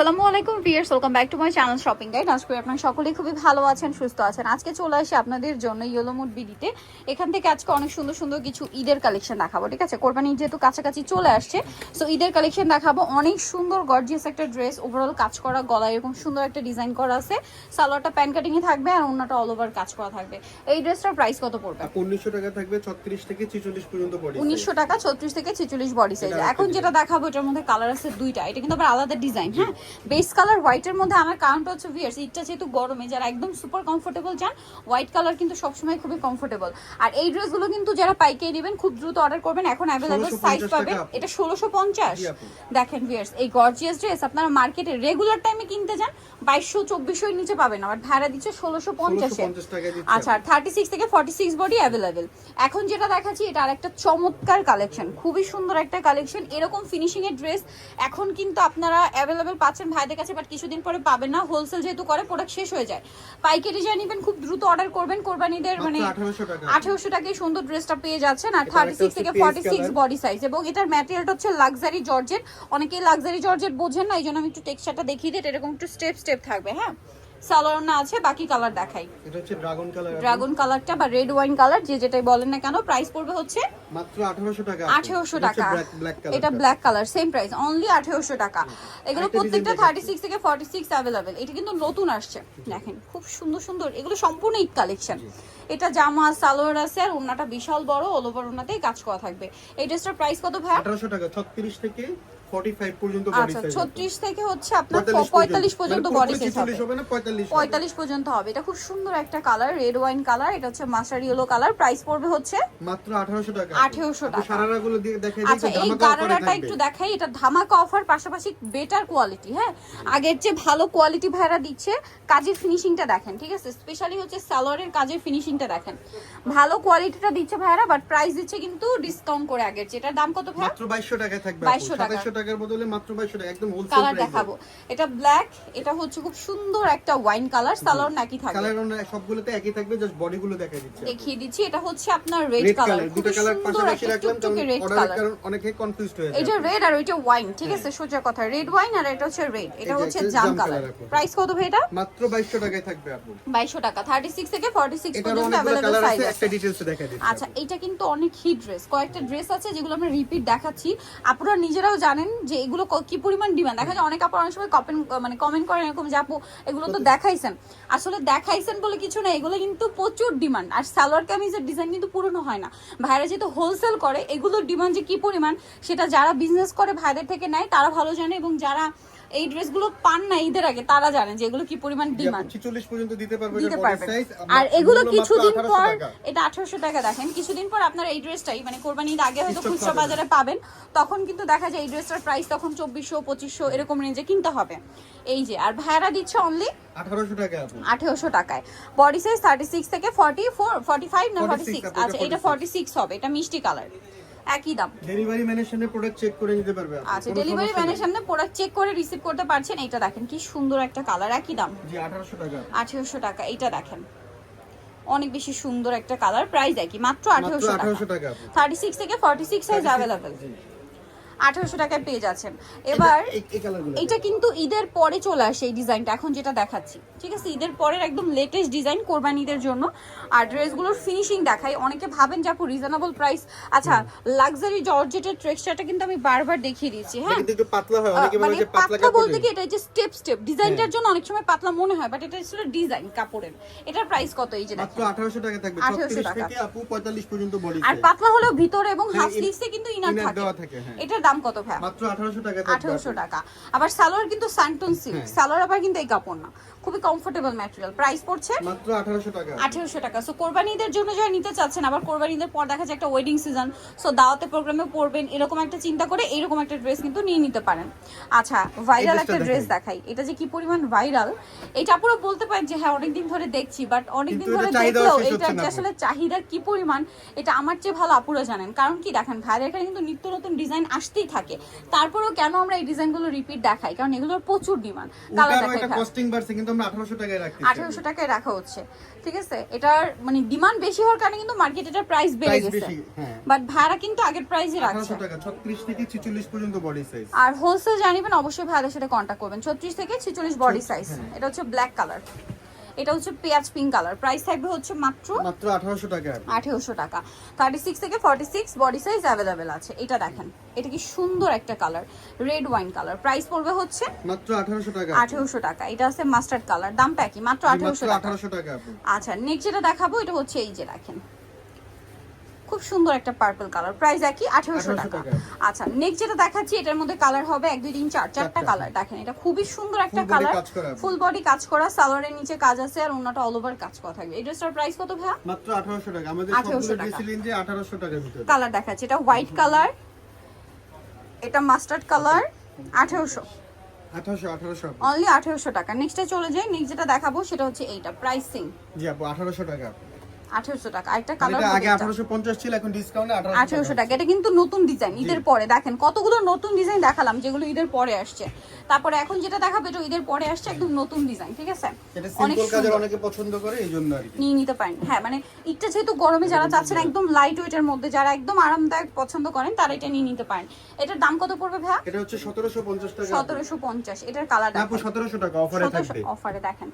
আসসালামু আলাইকুম viewers, welcome back to my channel shopping guide. আশা করি আপনারা সকলেই খুবই ভালো আছেন, সুস্থ আছেন। আজকে চলে আসি আপনাদের জন্য ইয়েলো মুড বিডিতে। এখান থেকে আজকে অনেক সুন্দর সুন্দর কিছু ঈদের কালেকশন দেখাবো, ঠিক আছে? কোরবানি যেহেতু কাছাকাছি চলে আসছে, সো ঈদের কালেকশন দেখাবো। অনেক সুন্দর গর্জিয়াস একটা ড্রেস, ওভারঅল কাজ করা, গলায় এরকম সুন্দর একটা ডিজাইন করা আছে। সালোয়ারটা প্যান কাটিংয়ে থাকবে আর ওন্নাটা অল ওভার কাজ করা থাকবে। এই ড্রেসটার প্রাইস কত পড়বে? 1900 টাকা থাকবে, 36 থেকে 46 পর্যন্ত বডি সাইজ। 1900 টাকা, 36 থেকে 46 বডি সাইজ। এখন যেটা দেখাবো এটার মধ্যে কালার আছে দুইটা, এটা কিন্তু আবার আলাদা ডিজাইন। হ্যাঁ, বেস কালার হোয়াইটের মধ্যে আমার কারণটা হচ্ছে ভিউয়ার্স, এটা যেহেতু গরমে যারা একদম সুপার কমফোর্টেবল চান, হোয়াইট কালার কিন্তু সবসময় খুবই কমফোর্টেবল। আর এই ড্রেসগুলো কিন্তু যারা পাইকারি নেবেন খুব দ্রুত অর্ডার করবেন, এখন অ্যাভেলেবল সাইজ পাবেন। এটা 1650। দেখেন ভিউয়ার্স, এই গর্জিয়াস ড্রেস আপনারা মার্কেটে রেগুলার টাইমে কিনতে যান 2200-2400 এর নিচে পাবেন, আবার ভাড়া দিচ্ছে 1650 এ। আচ্ছা, 36 থেকে 46 বডি অ্যাভেলেবল। এখন যেটা দেখাচ্ছি এটা আরেকটা চমৎকার কালেকশন, খুবই সুন্দর একটা কালেকশন। এরকম ফিনিশিং এর ড্রেস এখন কিন্তু আপনারা অ্যাভেলেবল পাচ্ছেন ভাইদের কাছে, বাট কিছুদিন পরে পাবেন না। হোলসেল যেহেতু করে প্রোডাক্ট শেষ হয়ে যায়। পাইকারি যা নেবেন খুব দ্রুত অর্ডার করবেন। কোরবানিদের মানে 1800 টাকায় সুন্দর ড্রেসটা পেয়ে যাচ্ছেন। আর 36 থেকে 46 বডি সাইজ, এবং এটার ম্যাটেরিয়ালটা হচ্ছে লাক্সারি জর্জেট। অনেকেই লাক্সারি জর্জেট বোঝেন না, এই জন্য আমি একটু টেক্সচারটা দেখিয়ে দিই। এরকম একটু স্টেপ স্টেপ থাকবে। হ্যাঁ, সালোয়ার না আছে, বাকি কালার দেখাই। এটা হচ্ছে ড্রাগন কালার, ড্রাগন কালারটা বা রেড ওয়াইন কালার, যে যেটাই বলেন না কেন, প্রাইস পড়বে হচ্ছে মাত্র 1800 টাকা। 1800 টাকা। এটা black colour, same price, only 1800 টাকা। এগুলো প্রত্যেকটা 36 থেকে 46 अवेलेबल। এটা কিন্তু নতুন আসছে, দেখেন খুব সুন্দর সুন্দর, এগুলো সম্পূর্ণ ঈদ কালেকশন। এটা জামা সালোয়ার আছে আর ওন্নাটা বিশাল বড়, অল ওভার ওন্নাতেই কাজ করা থাকবে। এই ড্রেসটার প্রাইস কত ভাই? 1800 টাকা, 36 থেকে 45 পর্যন্ত বডি আচ্ছা, সাইজ। 36 থেকে হচ্ছে আপনার 45 পর্যন্ত বডি সাইজ হবে। 40 হবে না, 45 পর্যন্ত হবে। এটা খুব সুন্দর একটা কালার, রেড ওয়াইন কালার। এটা হচ্ছে মাস্টার ইয়েলো কালার। প্রাইস পড়বে হচ্ছে মাত্র 1800 টাকা। 1800 টাকা। সারারাগুলো দিয়ে দেখাই দিই। আচ্ছা, এই গারারাটা একটু দেখাই। এটা ধামাকা অফার, পাশাপাশি বেটার কোয়ালিটি। হ্যাঁ, আগের চেয়ে ভালো কোয়ালিটি ভাইরা দিচ্ছে। কাজের ফিনিশিংটা দেখেন, ঠিক আছে? স্পেশালি হচ্ছে সালোয়ারের কাজের ফিনিশিংটা দেখেন, ভালো কোয়ালিটিটা দিচ্ছে ভাইরা, বাট প্রাইস দিচ্ছে কিন্তু ডিসকাউন্ট করে আগের চেয়ে। এটার দাম কত ভাই? মাত্র 2200 টাকায় থাকবে। 2200 টাকার বদলে মাত্র 2200 টাকা, একদম হোলসেল কালার প্রাইস দেখাবো। এটা ব্ল্যাক, এটা হচ্ছে খুব সুন্দর একটা ওয়াইন কালার। সালোয়ার নাকি থাকবে, কালার সবগুলোতে একই থাকবে, জাস্ট বডিগুলো দেখাই দিচ্ছি। দেখিয়ে দিচ্ছি। এটা হচ্ছে আপনার রেড কালার, খুব কালার সুন্দর পাশাপাশি একটা রাখলাম টুকটুকে রেড কারণ কালার। কারণ অনেকে কনফিউজড হয়ে যায়। এটা রেড আর ওইটা ওয়াইন, ঠিক আছে? সোজা কথা, রেড ওয়াইন আর এটা হচ্ছে রেড। এটা হচ্ছে জাম কালার। প্রাইস কত ভাই এটা? মাত্র 2200 টাকায় থাকবে আপু। 2200 টাকা, 36 থেকে 46 এটার পর্যন্ত অনেকগুলো अवेलेबल কালার সাইজ আছে, আছে। একটা ডিটেইলসে দেখাই দিচ্ছি। আচ্ছা, এটা কিন্তু অনেক হিট ড্রেস। কয়েকটা ড্রেস আছে যেগুলো আমরা রিপিট দেখাচ্ছি, আপনারা নিজেরাও জানেন যে এগুলো কি পরিমাণ ডিমান্ড। দেখা যায় অনেক আপনারা অনেক সময় কমেন্ট করেন এরকম যে আপু এগুলো তো দেখাইছেন। আসলে দেখাইছেন বলে কিছু না, এগুলো কিন্তু প্রচুর ডিমান্ড। আর সালোয়ার কামিজের ডিজাইন কিন্তু পুরনো হয় না। ভাইরা যেহেতু হোলসেল করে, এগুলোর ডিমান্ড যে কি পরিমাণ সেটা যারা বিজনেস করে ভাইদের থেকে নেয় তারা ভালো জানে, এবং যারা এই ড্রেসগুলো পান না ঈদের আগে তারা জানেন যে এগুলো কি পরিমাণ ডিমান্ড। 46 পর্যন্ত দিতে পারবে দিতে বডি পারবেন। সাইজ। আর এগুলো কিছুদিন পর, এটা 1800 টাকা। দেখেন কিছুদিন পর আপনারা এই ড্রেসটাই মানে কোরবানির আগে হয়তো খুচরা বাজারে পাবেন, তখন কিন্তু দেখা যায় এই ড্রেসটার প্রাইস তখন 2400-2500 এরকম রেঞ্জে কিনতে হবে। এই যে, আর ভাইরা দিচ্ছে অনলি 1800 টাকা আপু। 1800 টাকায়। বডি সাইজ 36 থেকে 44 45 না 46। আচ্ছা, এটা 46 হবে। এটা মিষ্টি কালার, একই দাম। ডেলিভারি ম্যানের সামনে প্রোডাক্ট চেক করে নিতে পারবে আপু। আচ্ছা, ডেলিভারি ম্যানের সামনে প্রোডাক্ট চেক করে রিসিভ করতে পারছেন। এইটা দেখেন কি সুন্দর একটা কালার, একই দাম। জি, 1800 টাকা। 1800 টাকা। এইটা দেখেন অনেক বেশি সুন্দর একটা কালার, প্রাইস একই, মাত্র 1800 টাকা। 36 থেকে 46 সাইজ अवेलेबल, 1800 টাকায় পেয়ে যাচ্ছেন। এবার এটা কিন্তু ঈদের পরে চলে আসে এই ডিজাইনটা, এখন যেটা দেখাচ্ছি, ঠিক আছে? ঈদের পরের একদম লেটেস্ট ডিজাইন কোরবানিদের জন্য। আর ড্রেসগুলোর ফিনিশিং দেখাই। অনেকে ভাবেন যে আপু রিজনেবল প্রাইস। আচ্ছা, লাক্সারি জর্জেটের টেক্সচারটা কিন্তু আমি বারবার দেখিয়ে দিয়েছি। হ্যাঁ, কিন্তু একটু পাতলা হয়, অনেকে বলে যে পাতলা পাতলা বলতে কি এটা যে স্টেপ স্টেপ ডিজাইনটার জন্য অনেক সময় পাতলা মনে হয়, বাট এটা আসলে ডিজাইন কাপড়ের। এটার প্রাইস কত? এই যে মাত্র দেখেন 1800 টাকা থাকবে। 1800 36 থেকে আপু 45 পর্যন্ত বডি আর সাইজ। পাতলা হলেও ভিতরে এবং হাফ স্লিভসে কিন্তু ইনার দেওয়া থাকে। থাকে, হ্যাঁ। এটার দাম কত ভাই? মাত্র 1800 টাকা থাকবে। 1800 টাকা। আবার সালোয়ার কিন্তু স্যান্টন সিল্ক, সালোয়ার আবার কিন্তু এই কাপড় না, খুবই কমফোর্টেবল ম্যাটেরিয়াল। প্রাইস পড়ছে মাত্র 1800 টাকা। 1800 টাকা। সো কোরবানিদের জন্য যারা নিতে চাচ্ছেন, আবার কোরবানিদের পর দেখা যায় একটা ওয়েডিং সিজন, সো দাওয়াতে প্রোগ্রামে পরবেন, এরকম একটা চিন্তা করে এরকম একটা ড্রেস কিন্তু নিয়ে নিতে পারেন। আচ্ছা, ভাইরাল একটা ড্রেস দেখাই। এটা যে কি পরিমাণ ভাইরাল, এটা পুরো বলতে পারেন যে হ্যাঁ অনেকদিন ধরে দেখছি, বাট অনেকদিন ধরে দেখলেও এটা যে আসলে চাহিদা কি পরিমাণ এটা আমার চেয়ে ভালো আপুরা জানেন। কারণ কি দেখেন, ভাইদের এখানে কিন্তু নিত্য নতুন ডিজাইন আসতেই আসতেই থাকে। তারপরেও কেন আমরা এই ডিজাইনগুলো রিপিট দেখাই, কারণ এগুলোর প্রচুর ডিমান্ড। কালার ওটারও দেখাই একটা কস্টিং বাড়ছে কিন্তু আমরা 1800 টাকায় রাখতেছি। 1800 টাকায় রাখা হচ্ছে, ঠিক আছে। এটার মানে ডিমান্ড বেশি হওয়ার কারণে কিন্তু মার্কেটে এটার প্রাইস বেড়ে প্রাইস গেছে, বেশি, হ্যাঁ। বাট ভাড়া কিন্তু আগের প্রাইসে রাখছে। 1800 টাকা 36 থেকে 46 পর্যন্ত বডি সাইজ। আর হোলসেল জানিবেন অবশ্যই ভাইদের সাথে কন্টাক্ট করবেন। 34 থেকে 46 বডি সাইজ। এটা হচ্ছে ব্ল্যাক কালার, এটা হচ্ছে পেঁয়াজ পিঙ্ক কালার। প্রাইস থাকবে হচ্ছে মাত্র 1800 টাকা। 1800 টাকা। 36 থেকে 46 বডি সাইজ अवेलेबल আছে। এটা দেখেন, এটা কি সুন্দর একটা colour, red wine colour. Price পড়বে হচ্ছে মাত্র 1800 টাকা। 1800 টাকা। এটা আছে মাস্টার্ড কালার, দামটা কি মাত্র 1800 টাকা। 1800 টাকা আপু। আচ্ছা, নেক্সট যেটা দেখাবো এটা হচ্ছে এই যে দেখেন, খুব সুন্দর একটা পার্পল কালার। প্রাইস একই 1800 টাকা। আচ্ছা, নেক্সট যেটা দেখাচ্ছি এটার মধ্যে কালার হবে 1 2 3 4 চারটা কালার। দেখেন এটা খুবই সুন্দর একটা কালার, ফুল বডি কাজ করা, সালোয়ারের নিচে কাজ আছে আর ওন্নাটা অল ওভার কাজ করা থাকবে। এই ড্রেসটার প্রাইস কত ভাইয়া? মাত্র 1800 টাকা। আমাদের সবগুলো ড্রেস রেঞ্জে 1800 টাকার ভিতরে। কালার দেখাচ্ছি, এটা হোয়াইট কালার, এটা মাস্টার্ড কালার। 1800 অনলি 1800 টাকা। নেক্সটে চলে যাই। নেক্সট যেটা দেখাবো সেটা হচ্ছে এইটা, প্রাইসিং জি আপু 1800 টাকা। 1800 টাকা। আরেকটা কালার এটা আগে 1850 ছিল, এখন ডিসকাউন্টে 1800 টাকা। এটা কিন্তু নতুন ডিজাইন, ঈদের পরে। দেখেন কতগুলো নতুন ডিজাইন দেখালাম যেগুলো ঈদের পরে আসছে। তারপরে এখন যেটা দেখাবো এটা ঈদের পরে আসছে, একদম নতুন ডিজাইন, ঠিক আছে। এটা সিম্পল কাজের অনেকে পছন্দ করে, এইজন্য আর কি নিয়ে নিতে পারেন। হ্যাঁ, মানে এটা যেহেতু গরমে যারা চাচ্ছেন একদম লাইট ওয়েটের মধ্যে, যারা একদম আরামদায়ক পছন্দ করেন তারা এটা নিয়ে নিতে পারেন। এটার দাম কত পড়বে ভাইয়া? এটা হচ্ছে 1750 টাকা। 1750। এটার কালার আপু 1700 টাকা অফারে থাকবে। অফারে দেখেন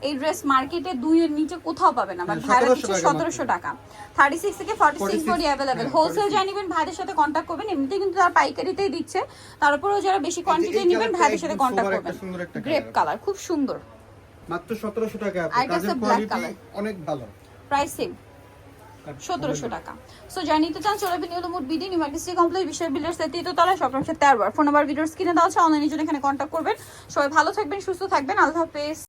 এই ড্রেস মার্কেটে 2 এর নিচে কোথাও পাবে না, বাট ভাইরা দিচ্ছে 1700 টাকা। 36 থেকে 46 বডি अवेलेबल। হোলসেল যারা নেবেন ভাইদের সাথে কন্টাক্ট করবেন, এমনিতেই কিন্তু তারা পাইকারিতেই দিচ্ছে। তারপরেও যারা বেশি কোয়ান্টিটি নেবেন ভাইদের সাথে কন্টাক্ট করবেন। গ্রেপ কালার খুব সুন্দর, মাত্র 1700 টাকা। কাজের কোয়ালিটি অনেক ভালো। প্রাইস সেম 1700 টাকা। সো জানি তো চান চলে new mode BD new market complex Bishal builders 33 তলা shop number 13। Phone number videos কিনে দেওয়া আছে, অনলাইনে জন্য এখানে কন্টাক্ট করবেন। সবাই ভালো থাকবেন, সুস্থ থাকবেন, আল্লাহ হাফেজ।